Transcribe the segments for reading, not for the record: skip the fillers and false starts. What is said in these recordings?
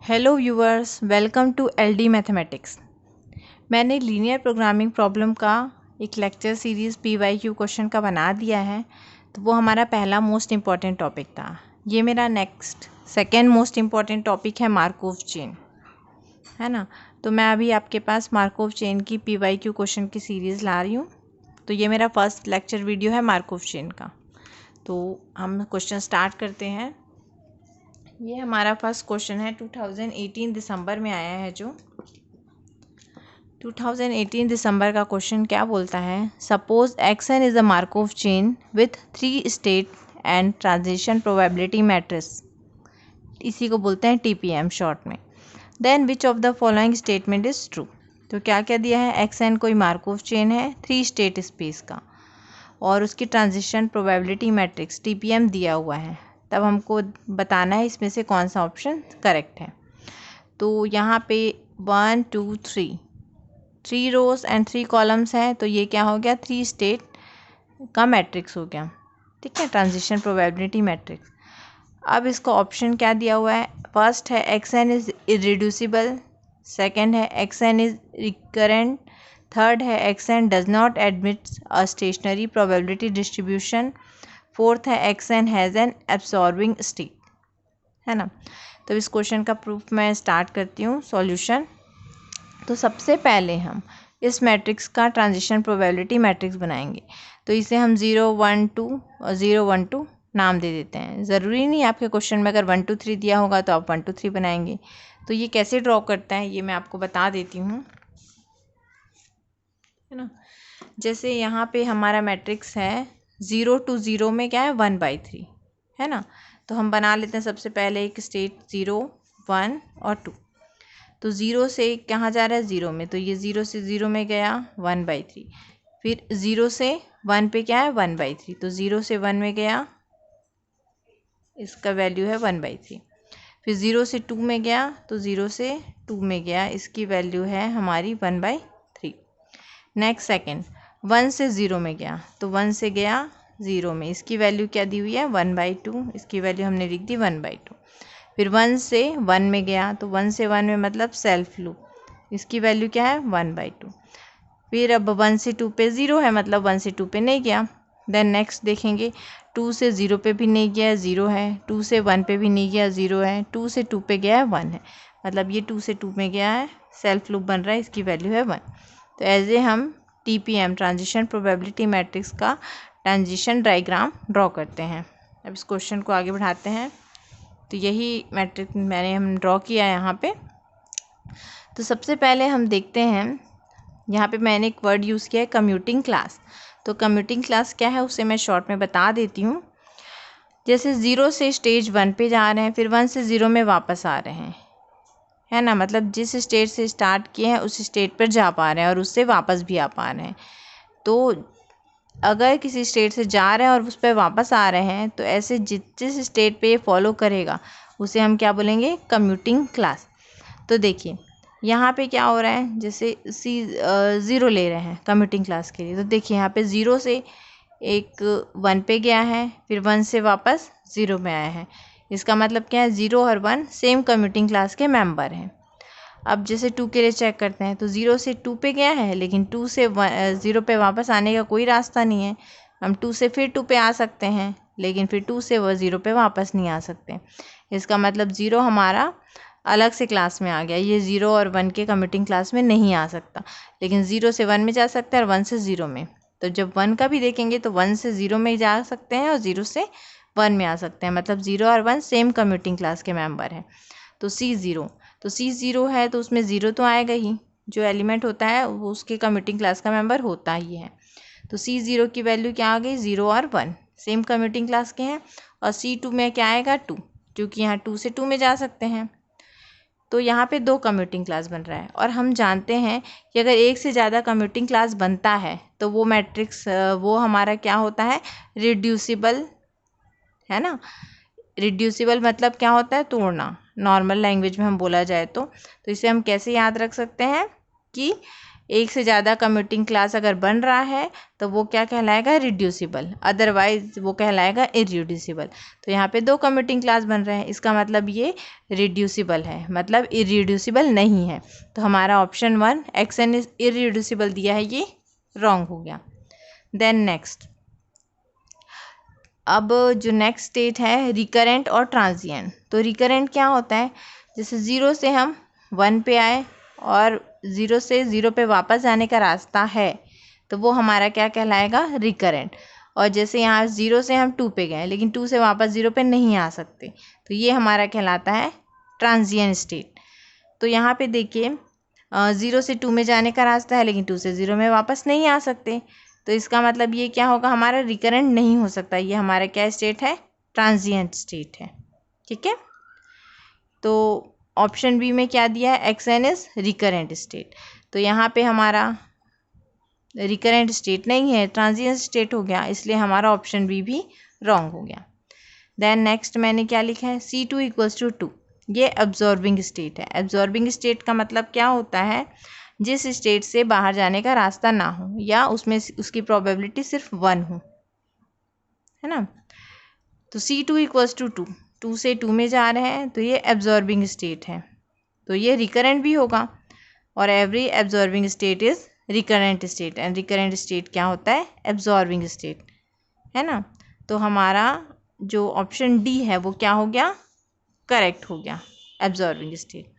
Hello viewers, welcome to LD mathematics. मैंने linear programming problem का एक लेक्चर सीरीज़ PYQ क्वेश्चन का बना दिया है। तो वो हमारा पहला मोस्ट इम्पॉर्टेंट टॉपिक था। ये मेरा next second most important topic है मार्कोव चेन, है ना। तो मैं अभी आपके पास मार्कोव चेन की PYQ क्वेश्चन की सीरीज़ ला रही हूँ। तो ये मेरा फर्स्ट लेक्चर वीडियो है मार्कोव चेन का। तो हम क्वेश्चन स्टार्ट करते हैं। ये हमारा फर्स्ट क्वेश्चन है 2018 दिसंबर में आया है। जो 2018 दिसंबर का क्वेश्चन क्या बोलता है, suppose X n is a Markov chain with 3 state and transition probability matrix, इसी को बोलते हैं TPM शॉर्ट में। Then which of the following statement is true. तो क्या क्या दिया है, एक्सन कोई मार्कोव चेन है 3 स्टेट स्पेस का और उसकी ट्रांजिशन प्रोबेबिलिटी मैट्रिक्स TPM दिया हुआ है। तब हमको बताना है इसमें से कौन सा ऑप्शन करेक्ट है। तो यहाँ पे 1 2 3 रोज एंड 3 कॉलम्स हैं। तो ये क्या हो गया, 3 स्टेट का मैट्रिक्स हो गया, ठीक है, ट्रांजिशन प्रोबेबिलिटी मैट्रिक्स। अब इसका ऑप्शन क्या दिया हुआ है, फर्स्ट है एक्सन इज इरेड्यूसिबल, सेकेंड है एक्सन इज रिकरेंट, थर्ड है X n does not admit a stationary probability distribution, fourth है X n has an absorbing state, है ना। तो इस क्वेश्चन का प्रूफ मैं स्टार्ट करती हूँ सॉल्यूशन। तो सबसे पहले हम इस मैट्रिक्स का ट्रांजिशन प्रोबेबिलिटी मैट्रिक्स बनाएंगे। तो इसे हम 0 1 2 और 0 1 2 नाम दे देते हैं। ज़रूरी नहीं आपके क्वेश्चन में अगर 1 2 3 दिया होगा तो आप 1 2 3 बनाएंगे। तो ये कैसे ड्रॉ करता है ये मैं आपको बता देती हूँ, है ना। जैसे यहाँ पे हमारा मैट्रिक्स है 0 to 0 में क्या है 1/3, है ना। तो हम बना लेते हैं सबसे पहले एक स्टेट 0 1 और 2। तो 0 से कहाँ जा रहा है 0 में, तो ये 0 से 0 में गया 1/3। फिर 0 से 1 पे क्या है 1/3, तो 0 से 1 में गया, इसका वैल्यू है 1/3। फिर 0 से 2 में गया, तो 0 से 2 में गया, इसकी वैल्यू है हमारी 1/3। नेक्स्ट सेकेंड 1 से 0 में गया, तो 1 से गया 0 में, इसकी वैल्यू क्या दी हुई है 1/2, इसकी वैल्यू हमने लिख दी 1/2। फिर 1 से 1 में गया, तो 1 से 1 में मतलब सेल्फ लूप, इसकी वैल्यू क्या है 1/2। फिर अब 1 से 2 पे 0 है, मतलब 1 से 2 पे नहीं गया। देन नेक्स्ट देखेंगे 2 से 0 पे भी नहीं गया, 0 है। 2 से 1 पे भी नहीं गया, 0 है। 2 से 2 पे गया है 1 है, मतलब ये 2 से 2 में गया है, सेल्फ लूप बन रहा है, इसकी वैल्यू है 1। तो एज ए हम TPM ट्रांजिशन प्रोबेबिलिटी मैट्रिक्स का ट्रांजिशन डायग्राम ड्रॉ करते हैं। अब इस क्वेश्चन को आगे बढ़ाते हैं। तो यही मैट्रिक्स मैंने हम ड्रॉ किया है यहाँ पे। तो सबसे पहले हम देखते हैं, यहाँ पे मैंने एक वर्ड यूज़ किया है कम्यूटिंग क्लास। तो कम्यूटिंग क्लास क्या है उसे मैं शॉर्ट में बता देती हूँ। जैसे 0 से स्टेज 1 पे जा रहे हैं, फिर 1 से 0 में वापस आ रहे हैं, है ना। मतलब जिस स्टेट से स्टार्ट किए हैं उस स्टेट पर जा पा रहे हैं और उससे वापस भी आ पा रहे हैं। तो अगर किसी स्टेट से जा रहे हैं और उस पर वापस आ रहे हैं, तो ऐसे जिस स्टेट पे ये फॉलो करेगा उसे हम क्या बोलेंगे, कम्यूटिंग क्लास। तो देखिए यहाँ पे क्या हो रहा है, जैसे 0 ले रहे हैं कम्यूटिंग क्लास के लिए। तो देखिए यहाँ पे 0 से एक 1 पे गया है, फिर 1 से वापस 0 में आया है, इसका मतलब क्या है 0 और 1 सेम कम्यूटिंग क्लास के मेंबर हैं। अब जैसे 2 के लिए चेक करते हैं, तो 0 से 2 पे गया है, लेकिन 2 से 0 पे वापस आने का कोई रास्ता नहीं है। हम 2 से फिर 2 पे आ सकते हैं, लेकिन फिर 2 से वो 0 पे वापस नहीं आ सकते। इसका मतलब 0 हमारा अलग से क्लास में आ गया, ये 0 और 1 के कम्यूटिंग क्लास में नहीं आ सकता। लेकिन 0 से 1 में जा सकता है और 1 से 0 में। तो जब 1 का भी देखेंगे तो 1 से 0 में जा सकते हैं और 0 से 1 में आ सकते हैं, मतलब 0 और 1 सेम कम्यूटिंग क्लास के मेंबर हैं। तो C0, तो C0 है तो उसमें 0 तो आएगा ही, जो एलिमेंट होता है वो उसके कम्यूटिंग क्लास का मेंबर होता ही है। तो C0 की वैल्यू क्या आ गई, 0 और 1 सेम कम्यूटिंग क्लास के हैं। और C2 में क्या आएगा 2, क्योंकि यहाँ 2 से 2 में जा सकते हैं। तो यहाँ पे 2 कम्यूटिंग क्लास बन रहा है। और हम जानते हैं कि अगर एक से ज़्यादा कम्यूटिंग क्लास बनता है तो वो मैट्रिक्स वो हमारा क्या होता है, रिड्यूसिबल, है ना। रिड्यूसिबल मतलब क्या होता है, तोड़ना, नॉर्मल लैंग्वेज में हम बोला जाए तो इसे हम कैसे याद रख सकते हैं कि एक से ज़्यादा कम्यूटिंग क्लास अगर बन रहा है तो वो क्या कहलाएगा, रिड्यूसिबल, अदरवाइज वो कहलाएगा इरिड्यूसिबल। तो यहाँ पे 2 कम्यूटिंग क्लास बन रहे हैं, इसका मतलब ये रिड्यूसिबल है, मतलब इरिड्यूसिबल नहीं है। तो हमारा ऑप्शन 1 एक्सएन इज इरिड्यूसिबल दिया है, ये रॉन्ग हो गया। देन नेक्स्ट, अब जो नेक्स्ट स्टेट है रिकरेंट और ट्रांजिएंट। तो रिकरेंट क्या होता है, जैसे 0 से हम 1 पे आए और 0 से 0 पे वापस आने का रास्ता है तो वो हमारा क्या कहलाएगा, रिकरेंट। और जैसे यहाँ 0 से हम 2 पे गए लेकिन 2 से वापस 0 पे नहीं आ सकते तो ये हमारा कहलाता है ट्रांजिएंट स्टेट। तो यहाँ पे देखिए 0 से 2 में जाने का रास्ता है लेकिन 2 से 0 में वापस नहीं आ सकते, तो इसका मतलब ये क्या होगा, हमारा रिकरेंट नहीं हो सकता, ये हमारा क्या स्टेट है, ट्रांजिएंट स्टेट है। ठीक है, तो ऑप्शन बी में क्या दिया है, एक्सएन इज रिकरेंट स्टेट। तो यहाँ पे हमारा रिकरेंट स्टेट नहीं है, ट्रांजिएंट स्टेट हो गया, इसलिए हमारा ऑप्शन बी भी रॉन्ग हो गया। देन नेक्स्ट मैंने क्या लिखा है, C2 इक्वल्स टू 2, ये एब्जॉर्बिंग स्टेट है। एब्जॉर्बिंग स्टेट का मतलब क्या होता है, जिस स्टेट से बाहर जाने का रास्ता ना हो या उसमें उसकी प्रोबेबिलिटी सिर्फ 1 हो, है ना। तो C2 इक्वल्स टू 2, 2 से 2 में जा रहे हैं तो ये एब्जॉर्बिंग स्टेट है, तो ये रिकरेंट भी होगा। और every absorbing state is recurrent state, and recurrent state क्या होता है, एब्जॉर्बिंग स्टेट, है ना। तो हमारा जो ऑप्शन डी है वो क्या हो गया, करेक्ट हो गया, एब्जॉर्बिंग स्टेट।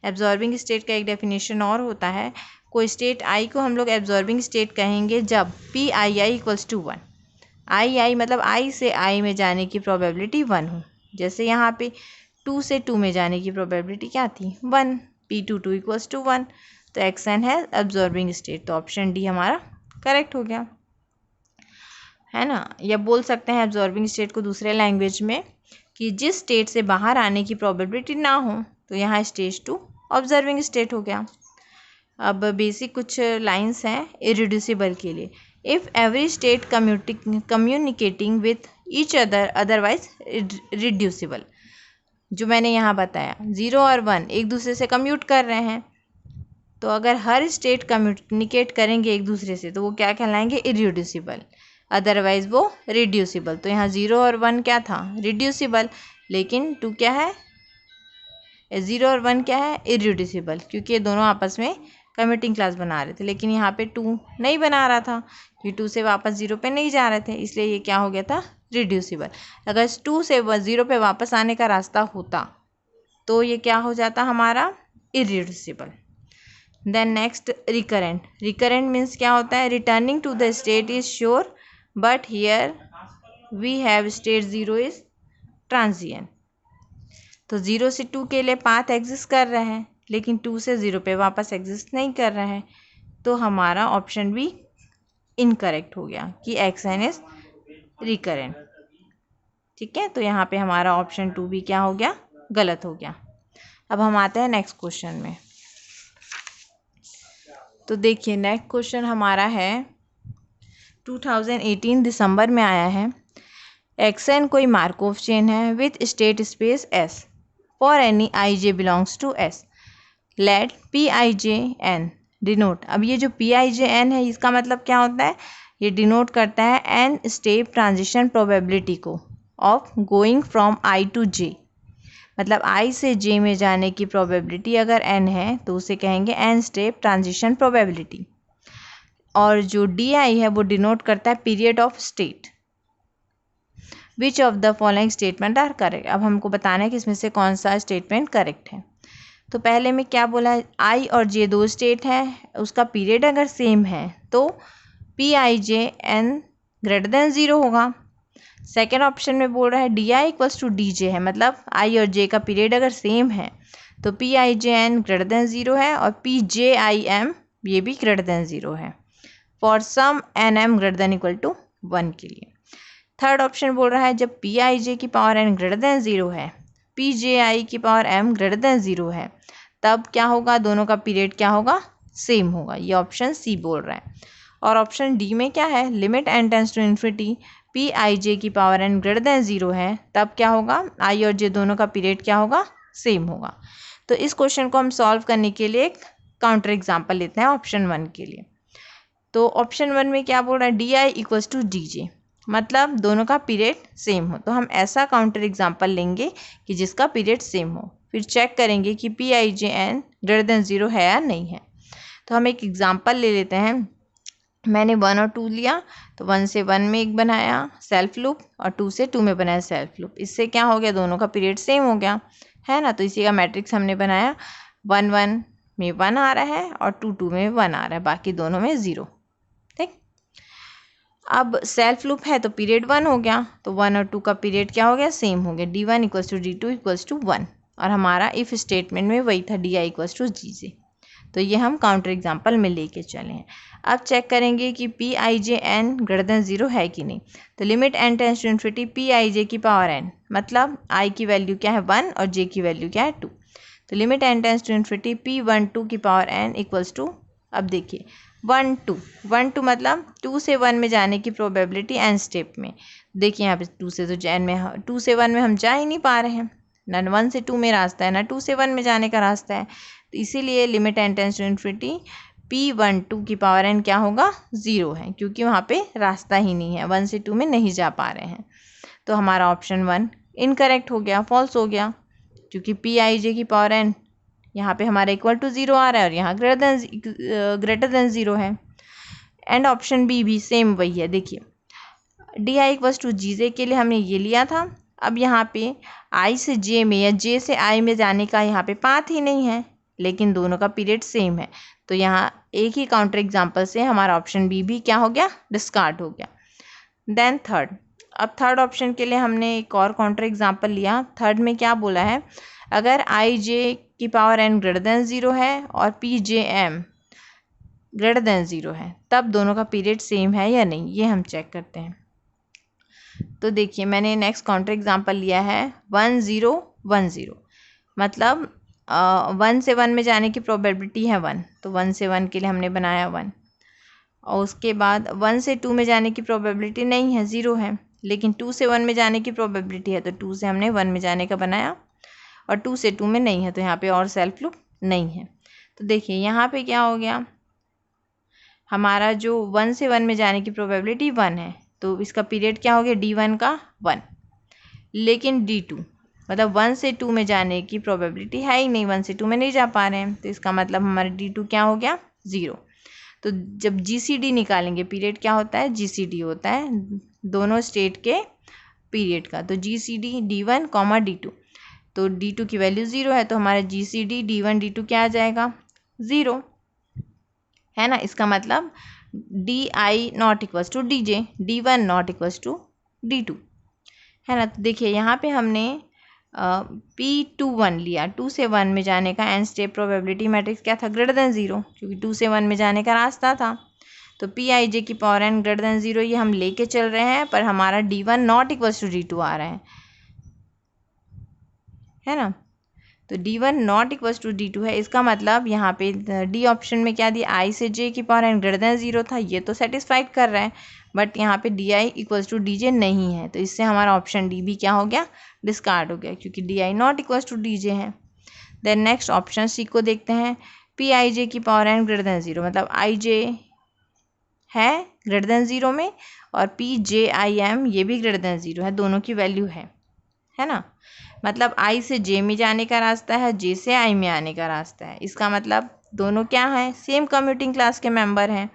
एब्जॉर्बिंग स्टेट का एक डेफिनेशन और होता है, कोई स्टेट आई को हम लोग एब्जॉर्बिंग स्टेट कहेंगे जब PII इक्वल्स टू 1, आई मतलब आई से आई में जाने की प्रोबेबिलिटी 1 हो। जैसे यहाँ पे 2 से 2 में जाने की प्रोबेबिलिटी क्या थी, 1, P22 इक्वल्स टू 1, तो एक्सएन है एब्जॉर्बिंग स्टेट। तो ऑप्शन डी हमारा करेक्ट हो गया, है ना। या बोल सकते हैं एब्जॉर्बिंग स्टेट को दूसरे लैंग्वेज में कि जिस स्टेट से बाहर आने की प्रोबेबिलिटी ना हो, तो यहाँ स्टेज 2 ऑब्जर्विंग स्टेट हो गया। अब बेसिक कुछ लाइंस हैं इरिड्यूसिबल के लिए, if every state communicating with each other otherwise reducible. जो मैंने यहाँ बताया 0 और 1 एक दूसरे से कम्यूट कर रहे हैं, तो अगर हर स्टेट कम्युनिकेट करेंगे एक दूसरे से तो वो क्या कहलाएंगे, इरिड्यूसिबल, अदरवाइज वो रिड्यूसिबल। तो यहाँ 0 और 1 क्या था, रिड्यूसिबल, लेकिन 2 क्या है, 0 और 1 क्या है, इरिड्यूसिबल, क्योंकि ये दोनों आपस में कम्यूटिंग क्लास बना रहे थे। लेकिन यहाँ पे 2 नहीं बना रहा था क्योंकि 2 से वापस 0 पे नहीं जा रहे थे, इसलिए ये क्या हो गया था, रिड्यूसिबल। अगर 2 से 0 पे वापस आने का रास्ता होता तो ये क्या हो जाता हमारा, irreducible. Then next recurrent. Recurrent means क्या होता है, returning to the state is sure but here we have state 0 is transient. तो 0 से 2 के लिए पाथ एग्जिस्ट कर रहे हैं लेकिन 2 से 0 पे वापस एग्जिस्ट नहीं कर रहे हैं, तो हमारा ऑप्शन भी इनकरेक्ट हो गया कि एक्सएन इज रिकरेंट। ठीक है, तो यहाँ पे हमारा ऑप्शन 2 भी क्या हो गया, गलत हो गया। अब हम आते हैं नेक्स्ट क्वेश्चन में। तो देखिए नेक्स्ट क्वेश्चन हमारा है 2018 दिसंबर में आया है। एक्सएन कोई मार्कोव चेन है with state space S for any ij belongs to S, let PIJN denote. अब ये जो PIJN है इसका मतलब क्या होता है, ये डिनोट करता है n स्टेप ट्रांजिशन प्रोबेबिलिटी को of going from I to J। मतलब I से J में जाने की प्रोबेबिलिटी अगर n है तो उसे कहेंगे n स्टेप ट्रांजिशन प्रोबेबिलिटी। और जो DI है वो डिनोट करता है period of state. Which of the following statement are correct. अब हमको बताना है कि इसमें से कौन सा स्टेटमेंट करेक्ट है। तो पहले में क्या बोला है, I और J 2 स्टेट है, उसका पीरियड अगर सेम है तो PIJN ग्रेटर देन 0 होगा। सेकेंड ऑप्शन में बोल रहा है DI इक्वल्स टू DJ है, मतलब I और J का पीरियड अगर सेम है तो PIJN ग्रेटर देन 0 है और PJIM ये भी ग्रेटर देन 0 है for some NM greater than equal to 1 के लिए। थर्ड ऑप्शन बोल रहा है जब PIJ की पावर n ग्रेटर देन 0 है, PJI की पावर m ग्रेटर देन 0 है, तब क्या होगा, दोनों का पीरियड क्या होगा, सेम होगा। ये ऑप्शन सी बोल रहा है। और ऑप्शन डी में क्या है, limit n tends to infinity PIJ की पावर n ग्रेटर देन 0 है, तब क्या होगा, I और J दोनों का पीरियड क्या होगा, सेम होगा। तो इस क्वेश्चन को हम सॉल्व करने के लिए एक काउंटर एग्जाम्पल लेते हैं ऑप्शन 1 के लिए। तो ऑप्शन 1 में क्या बोल रहा है, D I equals to D J, मतलब दोनों का पीरियड सेम हो। तो हम ऐसा काउंटर एग्जाम्पल लेंगे कि जिसका पीरियड सेम हो, फिर चेक करेंगे कि P I J N greater than 0 है या नहीं है। तो हम एक एग्जाम्पल ले लेते हैं। मैंने 1 और 2 लिया, तो 1 से 1 में एक बनाया सेल्फ लूप और 2 से 2 में बनाया सेल्फ लूप। इससे क्या हो गया, दोनों का पीरियड सेम हो गया, है ना। तो इसी का मैट्रिक्स हमने बनाया, 1 1 में 1 आ रहा है और 2 2 में 1 आ रहा है, बाकी दोनों में 0। ठीक, अब सेल्फ लूप है तो पीरियड 1 हो गया, तो 1 और 2 का पीरियड क्या हो गया, सेम हो गया, D1 equals to D2 equals to 1। और हमारा इफ स्टेटमेंट में वही था, DI इक्वल्स टू GJ। तो ये हम काउंटर एग्जाम्पल में लेके चले हैं। अब चेक करेंगे कि P I J N greater than 0 है कि नहीं। तो limit n tends to infinity P I J की पावर n, मतलब i की वैल्यू क्या है 1 और j की वैल्यू क्या है 2। तो limit n tends to infinity P 1 2 की पावर n इक्वल्स टू, अब देखिए 1 2 मतलब 2 से 1 में जाने की प्रोबेबिलिटी n स्टेप में। देखिए यहाँ पे 2 से तो n में 2 से 1 में हम जा ही नहीं पा रहे हैं, ना 1 से 2 में रास्ता है, ना 2 से 1 में जाने का रास्ता है। तो इसीलिए limit n tends to infinity p1 2 की पावर n क्या होगा, 0 है, क्योंकि वहाँ पे रास्ता ही नहीं है, 1 से 2 में नहीं जा पा रहे हैं। तो हमारा ऑप्शन 1 इनकरेक्ट हो गया, फॉल्स हो गया, क्योंकि पी आई जे की पावर n यहाँ पे हमारा इक्वल टू 0 आ रहा है और यहाँ ग्रेटर देन 0 है। एंड ऑप्शन बी भी सेम वही है। देखिए डी आई इक्वल्स टू जी जे के लिए हमने ये लिया था। अब यहाँ पे आई से जे में या जे से आई में जाने का यहाँ पे पाथ ही नहीं है, लेकिन दोनों का पीरियड सेम है। तो यहाँ एक ही काउंटर एग्जाम्पल से हमारा ऑप्शन बी भी क्या हो गया, डिस्कार्ड हो गया। देन थर्ड, अब थर्ड ऑप्शन के लिए हमने एक और काउंटर एग्जाम्पल लिया। थर्ड में क्या बोला है, अगर आई जे की पावर n ग्रेटर देन 0 है और P J M greater than 0 है, तब दोनों का पीरियड सेम है या नहीं, ये हम चेक करते हैं। तो देखिए मैंने नेक्स्ट काउंटर एग्जाम्पल लिया है 1 0 1 0, मतलब 1 से 1 में जाने की प्रोबेबिलिटी है 1, तो 1 से 1 के लिए हमने बनाया 1। और उसके बाद 1 से 2 में जाने की प्रोबेबिलिटी नहीं है, 0 है, लेकिन 2 से 1 में जाने की प्रोबेबिलिटी है, तो 2 से हमने 1 में जाने का बनाया और 2 से 2 में नहीं है, तो यहाँ पे और सेल्फ लूप नहीं है। तो देखिए यहाँ पे क्या हो गया, हमारा जो 1 से 1 में जाने की प्रोबेबिलिटी 1 है, तो इसका पीरियड क्या हो गया, D1 का 1, लेकिन D2 मतलब 1 से 2 में जाने की प्रोबेबिलिटी है ही नहीं, 1 से 2 में नहीं जा पा रहे हैं, तो इसका मतलब हमारा D2 क्या हो गया, 0। तो जब GCD निकालेंगे, पीरियड क्या होता है, GCD होता है दोनों स्टेट के पीरियड का। तो GCD D1 D2, तो D2 की वैल्यू 0 है, तो हमारा GCD D1 D2 क्या आ जाएगा, 0, है ना। इसका मतलब DI not equals to DJ, D1 not equals to D2, है ना। तो देखिए यहाँ पे हमने P21 लिया, 2 से 1 में जाने का एन स्टेप प्रोबेबिलिटी मैट्रिक्स क्या था, ग्रेटर देन 0, क्योंकि 2 से 1 में जाने का रास्ता था। तो PIJ की पावर n ग्रेटर देन 0 ये हम लेके चल रहे हैं, पर हमारा D1 not equals to D2 आ रहा है ना। तो D1 not equals to D2 है, इसका मतलब यहाँ पे डी ऑप्शन में क्या दिया, I से J की पावर n ग्रेटर देन 0 था, ये तो सेटिस्फाइड कर रहा है, बट यहाँ पे DI इक्वल्स टू DJ नहीं है, तो इससे हमारा ऑप्शन डी भी क्या हो गया, डिस्कार्ड हो गया, क्योंकि DI not equals to DJ है। देन नेक्स्ट ऑप्शन सी को देखते हैं, PIJ की पावर n ग्रेटर देन 0, मतलब IJ है ग्रेटर देन 0 में और PJIM ये भी ग्रेटर देन 0 है, दोनों की वैल्यू है ना। मतलब I से J में जाने का रास्ता है, J से I में आने का रास्ता है, इसका मतलब दोनों क्या है, सेम कम्यूटिंग क्लास के मेंबर हैं,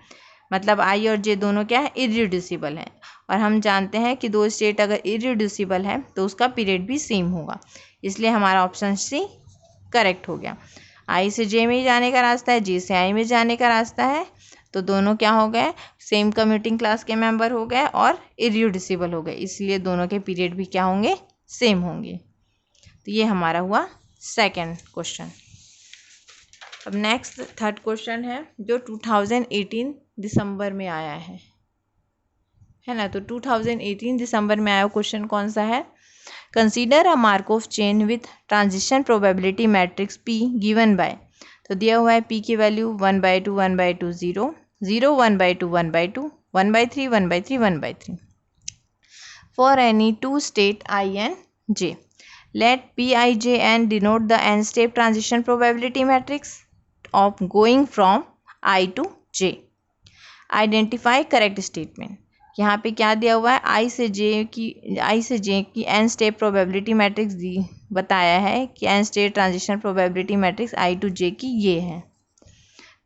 मतलब I और J दोनों क्या है, इरिड्यूसिबल हैं। और हम जानते हैं कि दो स्टेट अगर इरिड्यूसिबल है तो उसका पीरियड भी सेम होगा, इसलिए हमारा ऑप्शन सी करेक्ट हो गया। I से J में जाने का रास्ता है, J से I में जाने का रास्ता है, तो दोनों क्या हो गए, सेम कम्यूटिंग क्लास के मेंबर हो गए और इरिड्यूसिबल हो गए, इसलिए दोनों के पीरियड भी क्या होंगे, सेम होंगे। तो ये हमारा हुआ सेकंड क्वेश्चन। अब नेक्स्ट थर्ड क्वेश्चन है जो 2018 दिसंबर में आया है ना। तो 2018 दिसंबर में आया क्वेश्चन कौन सा है, consider a Markov chain with transition probability matrix P given by, तो दिया हुआ है P की value 1/2 1/2 0 0 1/2 1/2 1/3 1/3 1/3 for any two state I and J, let PIJ and denote the n-step transition probability matrix of going from I to J. Identify correct statement. यहाँ पे क्या दिया हुआ है, आई से जे की एन स्टेप प्रोबेबिलिटी मैट्रिक्स बताया है कि N state transition probability matrix I to J की ये है.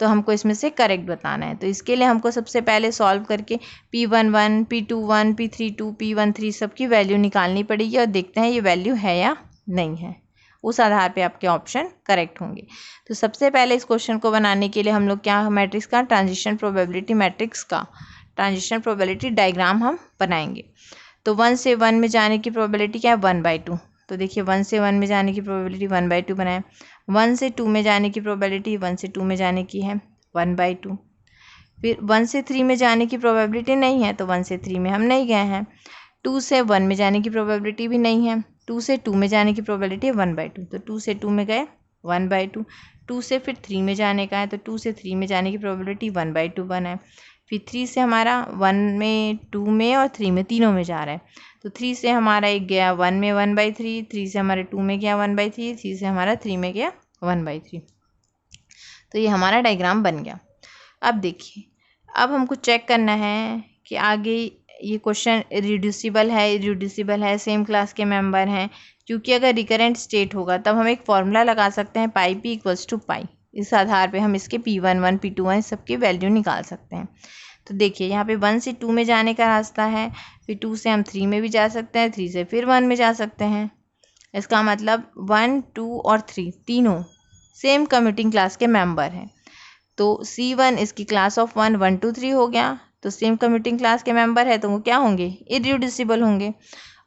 तो हमको इसमें से करेक्ट बताना है. तो इसके लिए हमको सबसे पहले सॉल्व करके P11, P21, P32, P13 सबकी वैल्यू निकालनी पड़ेगी और देखते हैं ये वैल्यू है या नहीं है. उस आधार पे आपके ऑप्शन करेक्ट होंगे. तो सबसे पहले इस क्वेश्चन को बनाने के लिए हम लोग क्या मैट्रिक्स का ट्रांजिशन प्रोबेबिलिटी मैट्रिक्स का ट्रांजिशन प्रोबेबिलिटी डायग्राम हम बनाएंगे. तो 1 से 1 में जाने की प्रोबेबिलिटी क्या है, 1/2. तो देखिए 1 से 1 में जाने की प्रोबेबिलिटी 1/2 बनाए. 1 से 2 में जाने की प्रोबेबिलिटी 1 से 2 में जाने की है 1/2. फिर 1 से 3 में जाने की प्रोबेबिलिटी नहीं है तो 1 से 3 में हम नहीं गए हैं. 2 से 1 में जाने की प्रोबेबिलिटी भी नहीं है. 2 से 2 में जाने की प्रोबेबिलिटी है 1/2. तो 2 से 2 में गए 1/2. 2 से फिर 3 में जाने का है तो 2 से 3 में जाने की प्रोबेबिलिटी 1/2 बना है. फिर 3 से हमारा 1 में 2 में और 3 में तीनों में जा रहा है. तो 3 से हमारा एक गया 1 में 1/3, 3 से हमारे 2 में गया 1/3, 3 से हमारा 3 में गया 1/3. तो ये हमारा डायग्राम बन गया. अब देखिए, अब हमको चेक करना है कि आगे ये क्वेश्चन रिड्यूसिबल है, सेम क्लास के मेंबर हैं. क्योंकि अगर रिकरेंट स्टेट होगा तब हम एक फॉर्मूला लगा सकते हैं पाई पी इक्वल्स टू पाई. इस आधार पे हम इसके P11, P21 सबकी वैल्यू निकाल सकते हैं. तो देखिए यहाँ पे 1 से 2 में जाने का रास्ता है, फिर 2 से हम 3 में भी जा सकते हैं, 3 से फिर 1 में जा सकते हैं. इसका मतलब 1, 2 और 3 तीनों सेम कम्यूटिंग क्लास के मेंबर हैं. तो C1 इसकी क्लास ऑफ 1, 1, 2, 3 हो गया. तो सेम कम्यूटिंग क्लास के मेंबर है तो वो क्या होंगे, इररिड्यूसिबल होंगे.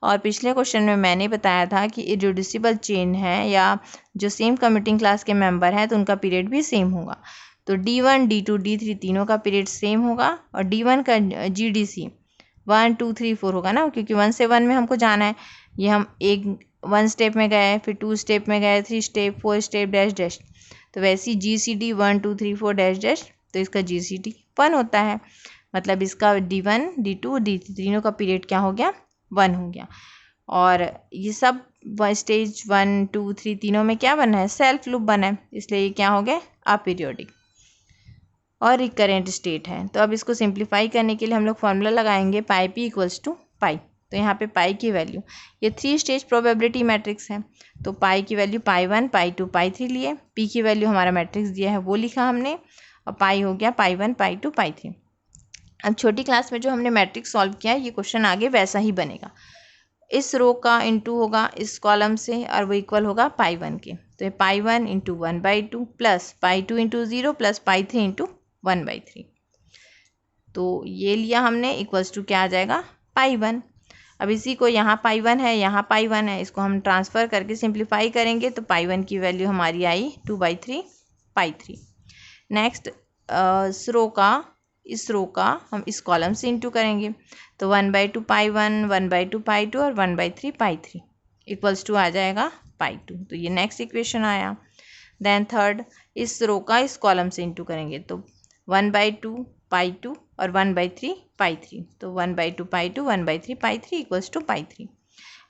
और पिछले क्वेश्चन में मैंने बताया था कि इररिड्यूसिबल चेन है या जो सेम कम्यूटिंग क्लास के मेंबर हैं तो उनका पीरियड भी सेम होगा. तो D1, D2, D3 तीनों का पीरियड सेम होगा और D1 का GDC 1, 2, 3, 4 होगा ना, क्योंकि 1 से 1 में हमको जाना है. ये हम 1 स्टेप में गए, फिर 2 स्टेप में गए, 3 स्टेप, 4 स्टेप, डैश डैश. तो वैसे ही GCD 1, 2, 3, 4 डैश डैश. तो इसका GCD 1 होता है. मतलब इसका D1, D2, D3 तीनों का पीरियड क्या हो गया, 1 हो गया. और ये सब स्टेज 1, 2, 3 तीनों में क्या बना है, सेल्फ लूप बना है. इसलिए ये क्या हो गया, अपीरियोडिक और रिकरेंट स्टेट है. तो अब इसको सिंप्लीफाई करने के लिए हम लोग फॉर्मूला लगाएंगे पाई पी इक्वल्स टू पाई. तो यहाँ पे पाई की वैल्यू, ये 3 स्टेज प्रोबेबिलिटी मैट्रिक्स है. तो पाई की वैल्यू पाई1, पाई2, पाई3 लिए. पी की वैल्यू हमारा मैट्रिक्स दिया है वो लिखा हमने, और पाई हो गया पाई1, पाई2, पाई3. अब छोटी क्लास में जो हमने मैट्रिक्स सॉल्व किया है ये क्वेश्चन आगे वैसा ही बनेगा. इस रो का इनटू होगा इस कॉलम से और वो इक्वल होगा पाई1 के. तो ये pi one into 1/2 plus pi two into 0 plus पाई3 इंटू 1/3. तो ये लिया हमने, इक्वल्स टू क्या आ जाएगा, पाई1. अब इसी को यहाँ पाई1 है, यहाँ पाई1 है, इसको हम ट्रांसफ़र करके सिंप्लीफाई करेंगे तो पाई1 की वैल्यू हमारी आई 2/3 पाई3. नेक्स्ट इस रो का हम इस कॉलम से इंटू करेंगे तो 1/2 पाई1, 1/2 पाई2 और 1/3 पाई3 इक्वल्स टू आ जाएगा पाई2. तो ये नेक्स्ट इक्वेशन आया. देन थर्ड, इस रो का इस कॉलम से इंटू करेंगे तो 1/2 पाई2 और 1/3 पाई3. तो 1/2 पाई2, 1/3 पाई3 इक्वल्स टू पाई3.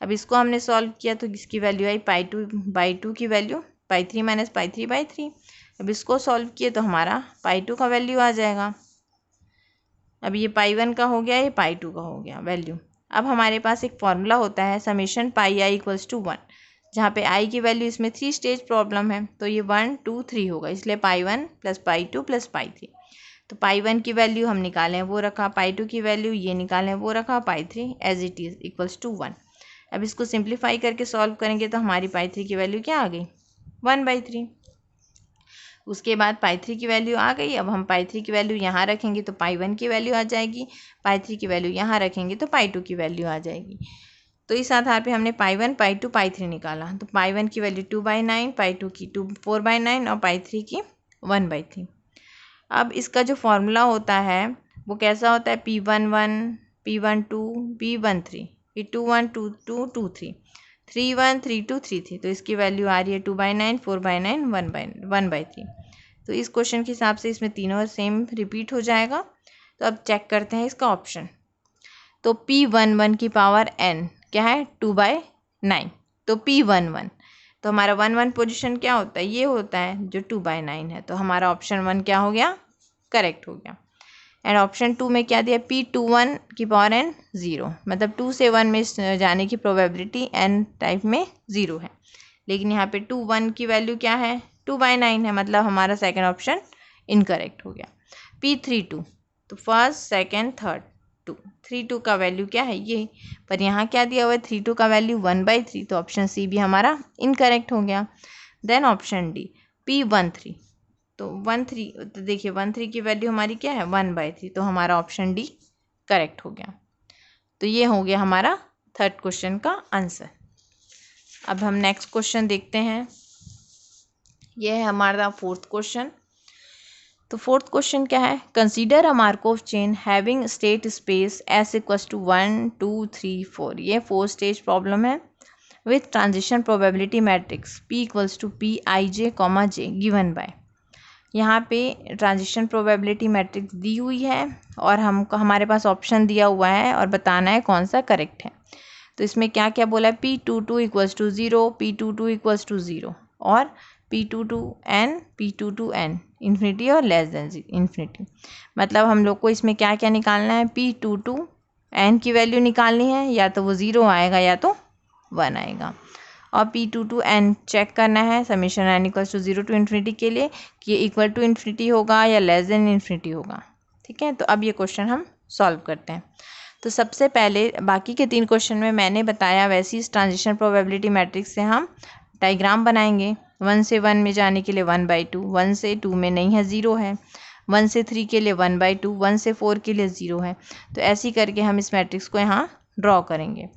अब इसको हमने सॉल्व किया तो इसकी वैल्यू आई पाई2 की वैल्यू पाई3 माइनस पाई3/3. अब इसको सॉल्व किए तो हमारा पाई2 का वैल्यू आ जाएगा. अब ये पाई1 का हो गया, ये पाई2 का हो गया वैल्यू. अब हमारे पास एक फॉर्मूला होता है summation pi I equals to 1, जहाँ पे आई की वैल्यू, इसमें 3 स्टेज प्रॉब्लम है तो ये 1, 2, 3 होगा. इसलिए पाई1 प्लस पाई2 प्लस पाई3. तो पाई1 की वैल्यू हम निकालें वो रखा, पाई2 की वैल्यू ये निकालें वो रखा, पाई3 as it is equals to 1. अब इसको सिंप्लीफाई करके सॉल्व करेंगे तो हमारी पाई3 की वैल्यू क्या आ गई, 1/3. उसके बाद पाई3 की वैल्यू आ गई. अब हम पाई3 की वैल्यू यहाँ रखेंगे तो पाई1 की वैल्यू आ जाएगी, पाई3 की वैल्यू यहाँ रखेंगे तो पाई2 की वैल्यू आ जाएगी. तो इस आधार पे हमने पाई1, पाई2, पाई3 निकाला. तो पाई1 की वैल्यू 2/9, पाई2 की 4/9 और पाई3 की 1/3. अब इसका जो फॉर्मूला होता है वो कैसा होता है, P11, P12, P13, फिर 21, 22, 23, 31, 32, 33. तो इसकी वैल्यू आ रही है 2/9, 4/9, 1/3. तो इस क्वेश्चन के हिसाब से इसमें तीनों सेम रिपीट हो जाएगा. तो अब चेक करते हैं इसका ऑप्शन. तो P11 की पावर n क्या है, 2/9. तो P11 तो हमारा 1 1 पोजीशन क्या होता है, ये होता है जो 2/9 है। तो हमारा ऑप्शन 1 क्या हो गया, करेक्ट हो गया। एंड ऑप्शन 2 में क्या दिया, P21 की पावर n 0, मतलब 2 से 1 में जाने की प्रोबेबिलिटी n टाइप में 0 है। लेकिन यहाँ पे 2 1 की वैल्यू क्या है, 2/9 है, मतलब हमारा सेकंड ऑप्शन इनकरेक्ट हो गया। P32, तो फर्स्ट सेकंड थर्ड 2, 32 का वैल्यू क्या है ये, पर यहाँ क्या दिया हुआ है 32 का वैल्यू 1/3, तो ऑप्शन सी भी हमारा इनकरेक्ट हो गया। देन ऑप्शन डी P13, तो 13, तो देखिए 13 की वैल्यू हमारी क्या है 1/3, तो हमारा ऑप्शन डी करेक्ट हो गया। तो ये हो गया हमारा थर्ड क्वेश्चन का आंसर। अब हम नेक्स्ट क्वेश्चन देखते हैं, यह है हमारा फोर्थ क्वेश्चन। तो फोर्थ क्वेश्चन क्या है, consider a Markov chain having state space S = 1 2 3 4, ये 4 स्टेज प्रॉब्लम है with transition probability matrix P = Pij, J given by. यहाँ पे ट्रांजिशन प्रोबेबिलिटी मैट्रिक्स दी हुई है और हमारे पास ऑप्शन दिया हुआ है और बताना है कौन सा करेक्ट है। तो इसमें क्या क्या बोला है, P22 = 0, P22 = 0 और P22n, P22n इन्फिनिटी और लेस देन इन्फिनिटी। मतलब हम लोग को इसमें क्या क्या निकालना है, P22n की वैल्यू निकालनी है, या तो वो 0 आएगा या तो 1 आएगा। और P22n चेक करना है समीशन n = 0 to इन्फिनिटी के लिए कि ये इक्वल टू इन्फिनिटी होगा या लेस देन इन्फिनिटी होगा। ठीक है, तो अब ये क्वेश्चन हम सॉल्व करते हैं। तो सबसे पहले बाकी के 3 क्वेश्चन में मैंने बताया वैसी इस ट्रांजिशन प्रोबेबिलिटी मैट्रिक्स से हम डायग्राम बनाएंगे। 1 से 1 में जाने के लिए 1/2, 1 से 2 में नहीं है 0 है, 1 से 3 के लिए 1/2, 1 से 4 के लिए 0 है। तो ऐसे करके हम इस मैट्रिक्स को यहाँ ड्रॉ करेंगे।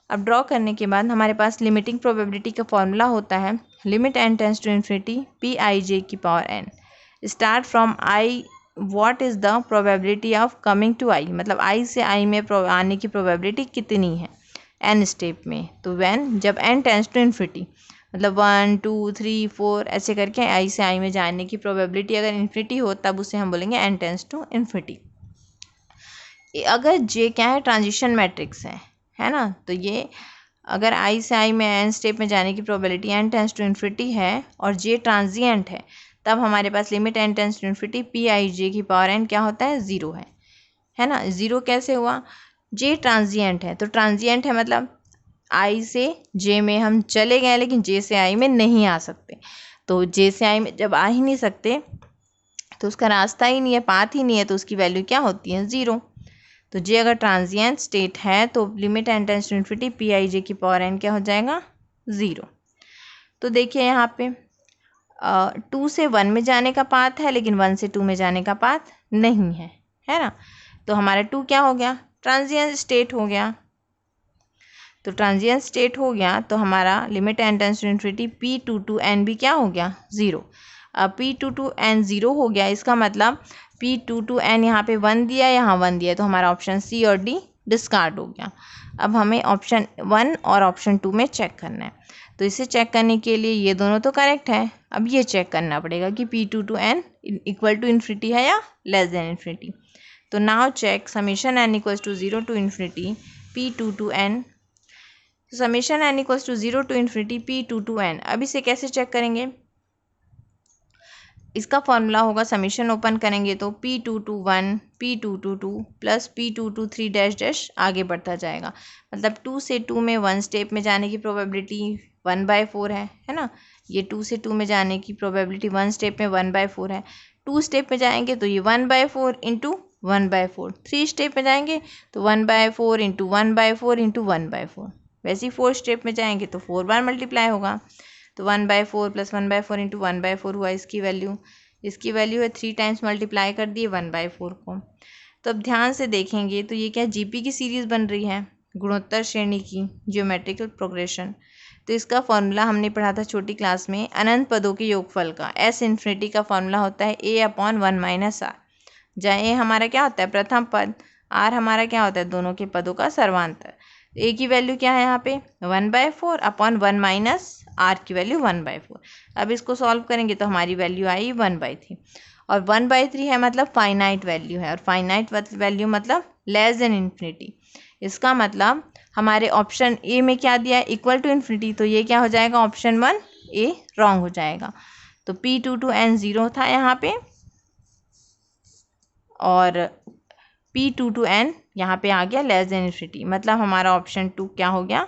अब ड्रॉ करने के बाद हमारे पास लिमिटिंग प्रोबेबिलिटी का फॉर्मूला होता है limit n tends to infinity Pij की power n start from i, what is the probability of coming to i, मतलब i से i में आने की प्रोबेबिलिटी कितनी है n स्टेप में। तो व्हेन, जब n टेंड्स टू इन्फिनिटी, मतलब 1 2 3 4 ऐसे करके i से i में जाने की प्रोबेबिलिटी अगर इन्फिनिटी हो तब उसे हम बोलेंगे n टेंड्स टू इन्फिनिटी। अगर j क्या है, ट्रांजिशन मैट्रिक्स है ना, तो ये अगर i से i में n स्टेप में जाने की probability n tends to infinity है और j ट्रांजिएंट है, तब हमारे पास limit n tends to infinity Pij की पावर n क्या होता है, 0 है ना। 0 कैसे हुआ, j ट्रांजिएंट है, तो ट्रांजिएंट है मतलब i से j में हम चले गए लेकिन j से i में नहीं आ सकते। तो j से i में जब आ ही नहीं सकते तो उसका रास्ता ही नहीं है, पाथ ही नहीं है, तो उसकी वैल्यू क्या होती है, 0। तो j अगर ट्रांजिएंट स्टेट है तो limit n tends to infinity Pij की पावर n क्या हो जाएगा, 0। तो देखिए यहाँ पे 2 से 1 में जाने का पाथ है लेकिन 1 से 2 में जाने का पाथ नहीं है ना। तो हमारा 2 क्या हो गया, ट्रांजिएंट स्टेट हो गया। तो ट्रांजिएंट स्टेट हो गया तो हमारा limit n tends to infinity P22n भी क्या हो गया, 0। अब P22n 0 हो गया, इसका मतलब P22n यहाँ पे 1 दिया, यहाँ 1 दिया, तो हमारा ऑप्शन सी और डी डिस्कार्ड हो गया। अब हमें ऑप्शन 1 और ऑप्शन 2 में चेक करना है। तो इसे चेक करने के लिए ये दोनों तो करेक्ट है, अब ये चेक करना पड़ेगा कि P22n इक्वल टू इन्फिनिटी है या लेस देन इन्फिनिटी। तो now check summation n = 0 to infinity P22n, summation n = 0 to infinity P22n। अब इसे कैसे चेक करेंगे, इसका फॉर्मूला होगा, समीशन ओपन करेंगे तो P221 P222 plus P223 dash dash आगे बढ़ता जाएगा। मतलब 2 से 2 में 1 स्टेप में जाने की प्रोबेबिलिटी 1/4 है ना। ये 2 से 2 में जाने की प्रोबेबिलिटी 1 स्टेप में 1/4 है। 2 स्टेप में जाएंगे तो ये 1/4 इंटू 1/4, 3 स्टेप में जाएंगे तो 1/4 इंटू 1/4 इंटू 1/4, वैसे ही 4 स्टेप में जाएंगे तो 4 बार मल्टीप्लाई होगा। तो 1/4 प्लस 1/4 इंटू 1/4 हुआ इसकी वैल्यू है 3 टाइम्स मल्टीप्लाई कर दिए 1/4 को। तो अब ध्यान से देखेंगे तो ये क्या जीपी की सीरीज़ बन रही है, गुणोत्तर श्रेणी की ज्योमेट्रिकल प्रोग्रेशन। तो इसका फॉर्मूला हमने पढ़ा था छोटी क्लास में, अनंत पदों के योगफल का s इन्फिनिटी का फॉर्मूला होता है a/1 - r, जहाँ a हमारा क्या होता है प्रथम पद, r हमारा क्या होता है दोनों के पदों का सर्वांतर। a की वैल्यू क्या है यहाँ पे 1/4 अपॉन 1 - r की वैल्यू 1/4। अब इसको सॉल्व करेंगे तो हमारी वैल्यू आई 1/3 और 1/3 है मतलब फाइनाइट वैल्यू है, और फाइनाइट वैल्यू मतलब लेस देन इन्फिनिटी। इसका मतलब हमारे ऑप्शन ए में क्या दिया है, इक्वल टू इन्फिनिटी, तो ये क्या हो जाएगा, ऑप्शन 1 ए रॉन्ग हो जाएगा। तो P2 to n 0 था यहाँ पे, और P2 to n यहाँ पे आ गया लेस देन इन्फिनिटी, मतलब हमारा ऑप्शन 2 क्या हो गया,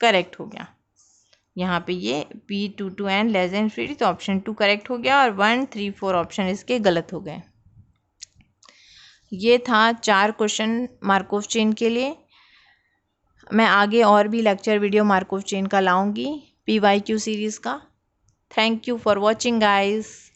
करेक्ट हो गया। यहाँ पे ये P2 to n less than infinity, तो ऑप्शन 2 करेक्ट हो गया, और 1, 3, 4 ऑप्शन इसके गलत हो गए। ये था 4 क्वेश्चन मार्कोव चेन के लिए। मैं आगे और भी लेक्चर वीडियो मार्कोव चेन का लाऊंगी PYQ सीरीज़ का। Thank you for watching guys.